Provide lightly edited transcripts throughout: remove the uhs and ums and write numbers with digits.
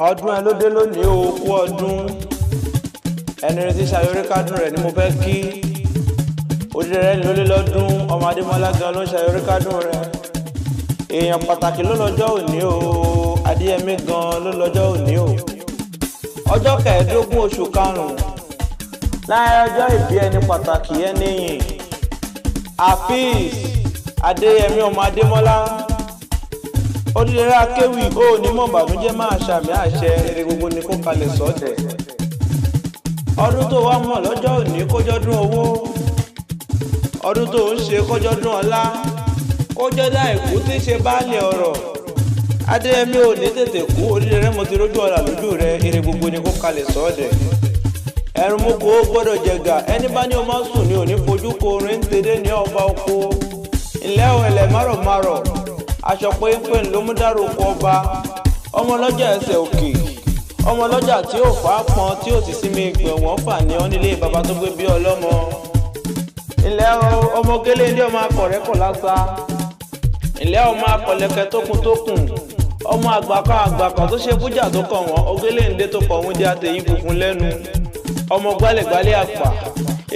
ọdún ẹ ló dé lónìí o, kú ọdún. ẹni retí ṣayọrí kádùn rẹ̀ ni mo fẹ́ kí. Odídẹrẹ́ ló lé lọ́dún, ọmọ Adémọ́lá gan ló ń ṣayọrí kádùn rẹ̀. èèyàn pàtàkì ló lọ́jọ́ òní o, Adéyẹmí gan ló lọ́jọ́ òní o. ọjọ́ 15 oṣù karùn-ún láàrin ọjọ́ ìbí ẹni pàtàkì ẹni yìn Hafiz Adéyẹmí ọmọ Adémọ́lá. Odídẹrẹ́ akéwì ó ní mọ̀ bànújẹ́ máa ṣàmì àṣẹ rere gbogbo ní kó kalẹ̀ sọ́dẹ̀. ọdún tó wá mọ̀ lọ́jọ́ òní kójọ́dún owó, ọdún tó ń ṣe kójọ́dún ọlá, kójọ́dá ìkú tí ṣe baálẹ̀ ọ̀rọ̀. Adéyẹmí ò ní tètè kú, Odídẹrẹ́ mo ti rójú ọ̀la lójú rẹ, ire gbogbo ní kó kalẹ̀ sọ́dẹ̀. ẹ̀rùn mú kó gbọ́dọ̀ jẹ̀gà, ẹni bá ní o máa sùn ní òní fojú ko orin ń tẹ̀lé ní ọba oko. ilẹ̀ ọ̀hẹ̀lẹ̀ márọ̀márọ̀ aṣọ péńpé ló mú dárò kọ ọba. ọmọ ọlọ́jà ẹsẹ̀ òkè, ọmọ ọlọ́jà tí ò fà á pọn tí ò sì sinmi ìgbẹ̀ wọ́n fà ní ọ́ nílé bàbá tó gbé bí ọlọ́mọ. ilẹ̀ ọmọ gélé ní ọmọ akọ̀rẹ́kọ̀ lásà, ilẹ̀ ọmọ akọ̀lẹ́kẹ̀ tókun, ọmọ àgbàkan tó ṣe fújà tó kọ̀ wọ́n, ogélé ńdé tó kọ̀ wọ́n dé àtẹ̀yìn funfun lẹ́nu, ọmọ gbálẹ̀gbálẹ̀ àpà.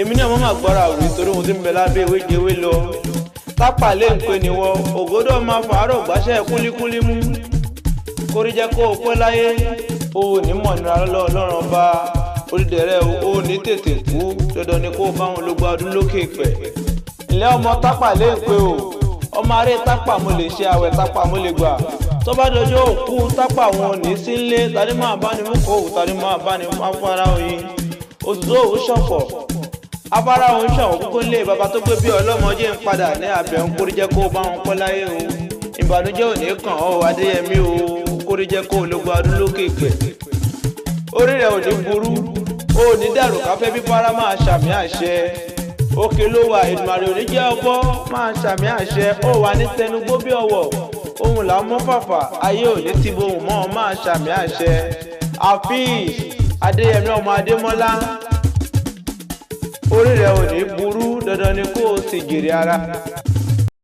èmi ní ọmọ máa gbọ́ra òwe torí mo ti ń bẹ lábẹ́ ìwé jẹ́wé lọ. tápà lè ń pè níwọ ògòdó máa fàárọ̀ gbáṣẹ́ kúlíkúlí mú. kórí jẹ́ kó o pẹ́ láyé, o ò ní mọ̀ nira lọ́rùn ọba. Odídẹrẹ́ o ò ní tètè kú, dandan ni kó o bá wọn ló gba ọdún lókè pẹ̀. ilé ọmọ tápà lè ń pè o, ọmọ aré tápà mo lè ṣe àwẹ̀ tápà mo lè gbà. tó bá dọjọ́ òkú tápà wọn ò ní sí ilé, tani máa bá ní mú kó o, tani máa bá ní afárá oyin. òtútù òun ṣọ̀fọ̀ afárá òun ṣọ̀wọ́ kókó lé bàbá tó gbé bí ọlọ́mọdé ń padà ní abẹ́ ń kórí jẹ́ kó o bá wọn pẹ́ láyé o. ìbànújẹ́ ò ní kàn ọ́ Adéyẹmí o, kórí jẹ́ kó o ló gba ọdún lókè pẹ̀. orí rẹ̀ ò ní burú, o ò ní dàrú káfẹ́ bí fara máa ṣàmì àṣẹ. òkè ló wà Èdùmàrè ò ní jẹ́ ọbọ̀ máa ṣàmì àṣẹ. ó wà ní tẹnugbó bí ọwọ́, ohun là ń mọ́ fàfà, ayé ò ní ti bohùn mọ́ ọ máa ṣàmì àṣẹ. Hafiz Adéyẹmí ọmọ Adémọ́lá, orí rẹ̀ ò ní burú, dandan ni kó o sì jèrè ara.